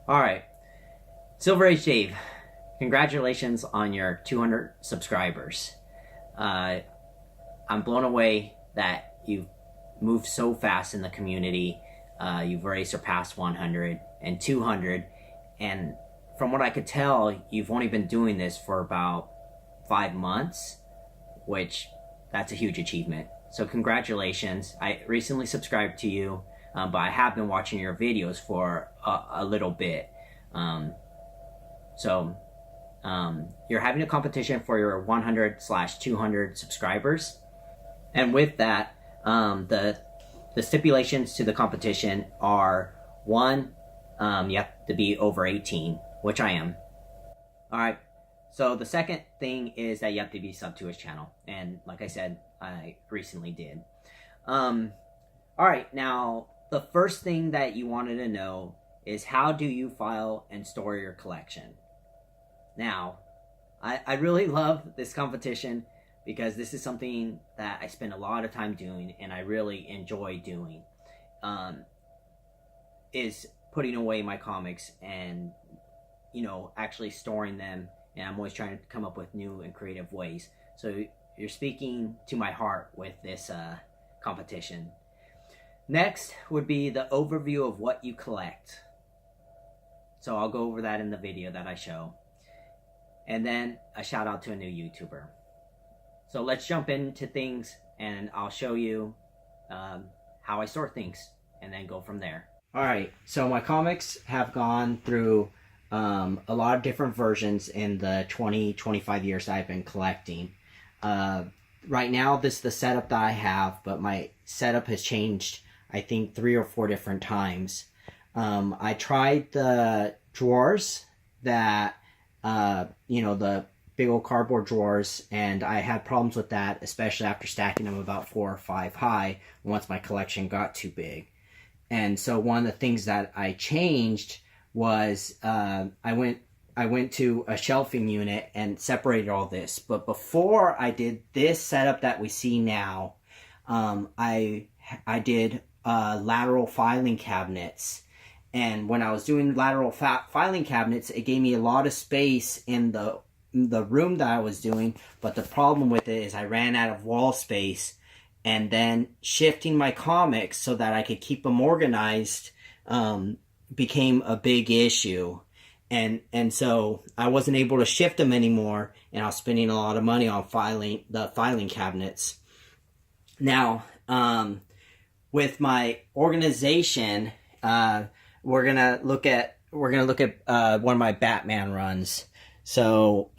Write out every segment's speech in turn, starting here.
All right, Silver Age Dave, congratulations on your 200 subscribers. I'm blown away that you've moved so fast in the community. You've already surpassed 100 and 200, and from what I could tell, you've only been doing this for about 5 months, which that's a huge achievement. So congratulations. I recently subscribed to you, but I have been watching your videos for a little bit. You're having a competition for your 100/200 subscribers. And with that, the stipulations to the competition are, one, you have to be over 18, which I am. All right. So the second thing is that you have to be sub to his channel. And like I said, I recently did. All right. Now, the first thing that you wanted to know is, how do you file and store your collection? Now, I really love this competition because this is something that I spend a lot of time doing and I really enjoy doing. Is putting away my comics and, actually storing them. And I'm always trying to come up with new and creative ways. So you're speaking to my heart with this competition. Next would be the overview of what you collect. So I'll go over that in the video that I show. And then a shout out to a new YouTuber. So let's jump into things and I'll show you how I sort things and then go from there. All right, so my comics have gone through a lot of different versions in the 25 years that I've been collecting. Right now, this is the setup that I have, but my setup has changed, I think, 3 or 4 different times. I tried the drawers that, the big old cardboard drawers, and I had problems with that, especially after stacking them about 4 or 5 high once my collection got too big. And so one of the things that I changed was I went to a shelving unit and separated all this. But before I did this setup that we see now, I did lateral filing cabinets. And when I was doing lateral filing cabinets, it gave me a lot of space in the room that I was doing. But the problem with it is I ran out of wall space. And then shifting my comics so that I could keep them organized became a big issue. And so I wasn't able to shift them anymore, and I was spending a lot of money on the filing cabinets. Now, with my organization, we're gonna look at one of my Batman runs. So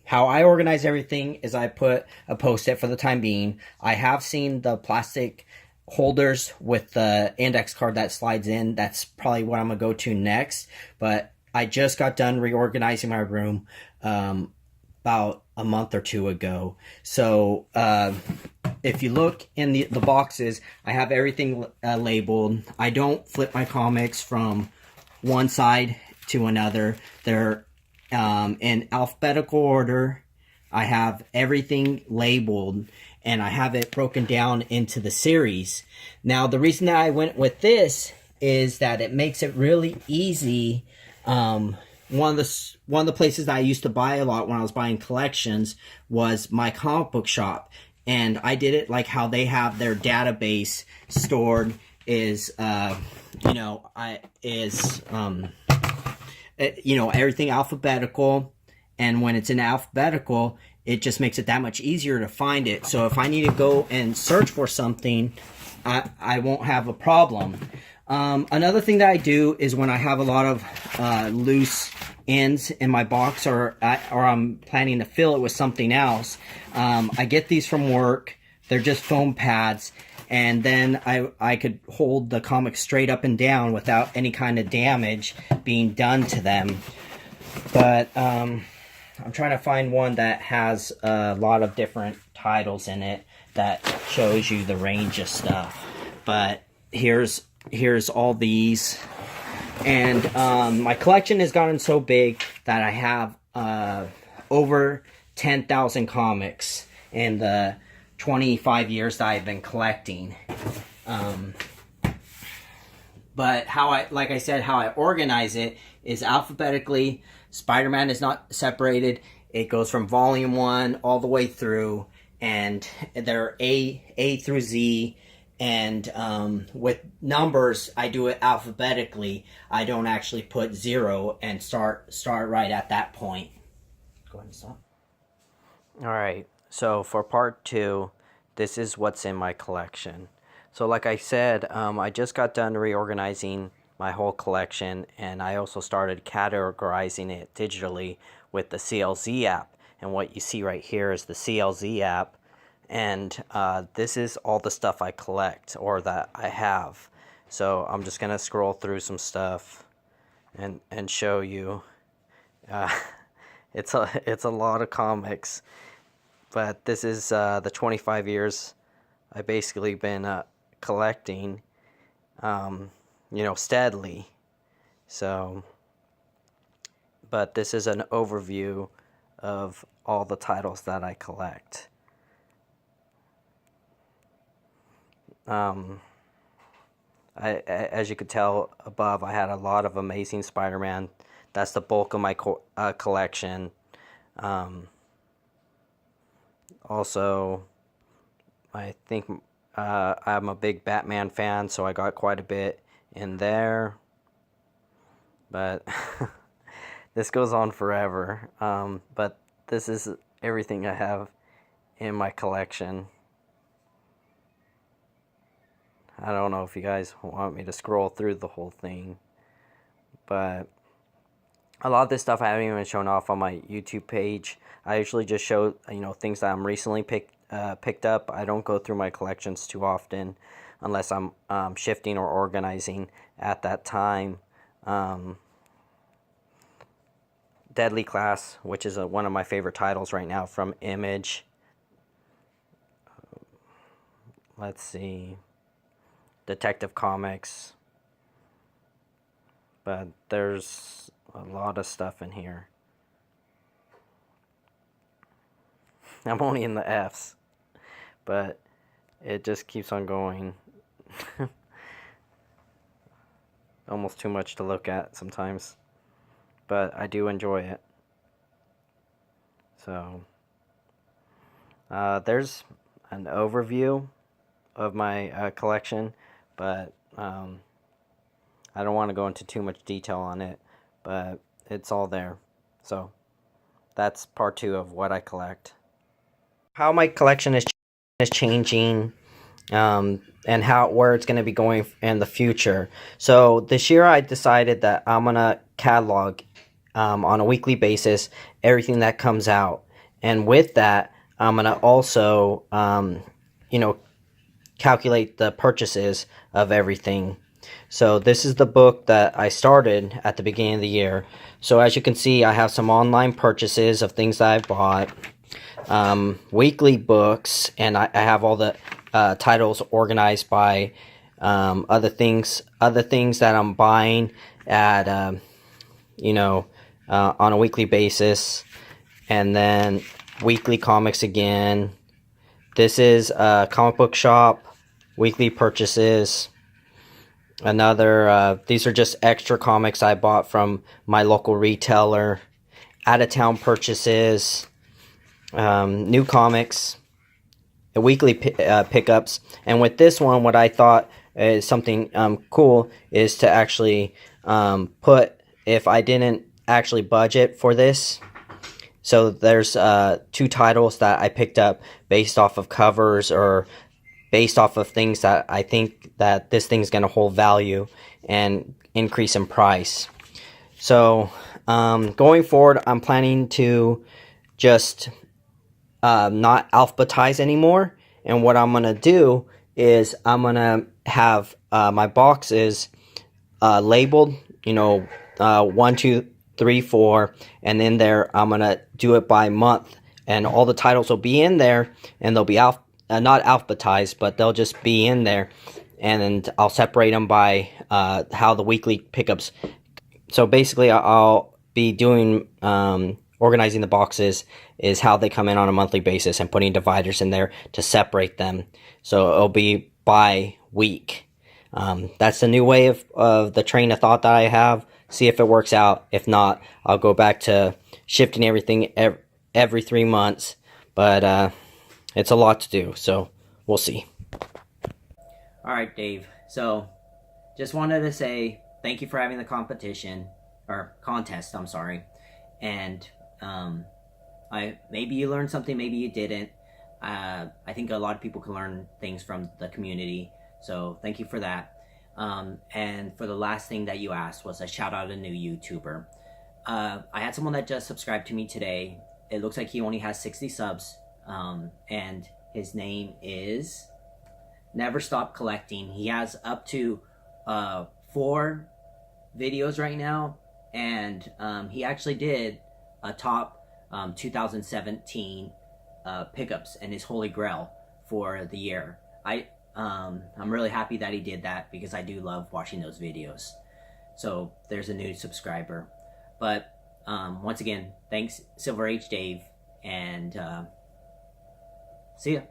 how I organize everything is I put a post-it for the time being. I have seen the plastic holders with the index card that slides in. That's probably what I'm gonna go to next. But I just got done reorganizing my room about a month or 2 ago. So if you look in the boxes, I have everything labeled. I don't flip my comics from one side to another. They're in alphabetical order. I have everything labeled, and I have it broken down into the series. Now, the reason that I went with this is that it makes it really easy. One of the places that I used to buy a lot when I was buying collections was my comic book shop, and I did it like how they have their database stored everything alphabetical. And when it's in alphabetical, it just makes it that much easier to find it. So if I need to go and search for something, I won't have a problem. Another thing that I do is when I have a lot of loose ends in my box, or I'm planning to fill it with something else, I get these from work. They're just foam pads, and then I could hold the comic straight up and down without any kind of damage being done to them. But I'm trying to find one that has a lot of different titles in it that shows you the range of stuff. But here's all these. And my collection has gotten so big that I have over 10,000 comics in the 25 years that I've been collecting. But like I said, how I organize it is alphabetically. Spider-Man is not separated. It goes from volume 1 all the way through, and they're A through Z. And with numbers, I do it alphabetically. I don't actually put 0 and start right at that point. Go ahead and stop. All right. So for part 2, this is what's in my collection. So like I said, I just got done reorganizing my whole collection, and I also started categorizing it digitally with the CLZ app. And what you see right here is the CLZ app, and this is all the stuff I collect or that I have. So I'm just gonna scroll through some stuff and show you. It's a lot of comics, but this is the 25 years I've basically been collecting, steadily. So, but this is an overview of all the titles that I collect. As you could tell above, I had a lot of Amazing Spider-Man. That's the bulk of my collection. Also, I think I'm a big Batman fan, so I got quite a bit in there. But this goes on forever. But this is everything I have in my collection. I don't know if you guys want me to scroll through the whole thing, but a lot of this stuff I haven't even shown off on my YouTube page. I usually just show things that I'm recently picked up. I don't go through my collections too often unless I'm shifting or organizing at that time. Deadly Class, which is one of my favorite titles right now from Image. Let's see. Detective Comics. But there's a lot of stuff in here. I'm only in the F's, but it just keeps on going. Almost too much to look at sometimes, but I do enjoy it. So there's an overview of my collection, but I don't want to go into too much detail on it, but it's all there. So that's part 2 of what I collect. How my collection is changing, and where it's going to be going in the future. So this year I decided that I'm going to catalog on a weekly basis everything that comes out. And with that, I'm going to also, calculate the purchases of everything. So this is the book that I started at the beginning of the year. So as you can see, I have some online purchases of things that I bought, weekly books, and I have all the titles organized by other things that I'm buying at on a weekly basis, and then weekly comics again. This is a comic book shop, weekly purchases. Another, these are just extra comics I bought from my local retailer. Out-of-town purchases, new comics, weekly pickups. And with this one, what I thought is something cool is to actually put, if I didn't actually budget for this. So there's 2 titles that I picked up based off of covers or based off of things that I think that this thing's going to hold value and increase in price. So going forward, I'm planning to just not alphabetize anymore. And what I'm going to do is I'm going to have my boxes labeled, 1, 2, 3, 4, and in there I'm going to do it by month. And all the titles will be in there, and they'll be not alphabetized, but they'll just be in there. And I'll separate them by how the weekly pickups. So basically, I'll be doing organizing the boxes is how they come in on a monthly basis, and putting dividers in there to separate them. So it'll be by week. That's the new way of the train of thought that I have. See if it works out. If not, I'll go back to shifting everything every 3 months. But it's a lot to do, so we'll see. All right, Dave. So, just wanted to say thank you for having the competition or contest. I'm sorry, and maybe you learned something, maybe you didn't. I think a lot of people can learn things from the community, so thank you for that. And for the last thing that you asked was a shout out to a new YouTuber. I had someone that just subscribed to me today. It looks like he only has 60 subs, and his name is Never Stop Collecting. He has up to 4 videos right now, and he actually did a top 2017 pickups and his holy grail for the year. I'm really happy that he did that because I do love watching those videos. So there's a new subscriber. But once again, thanks Silver H Dave, and see ya.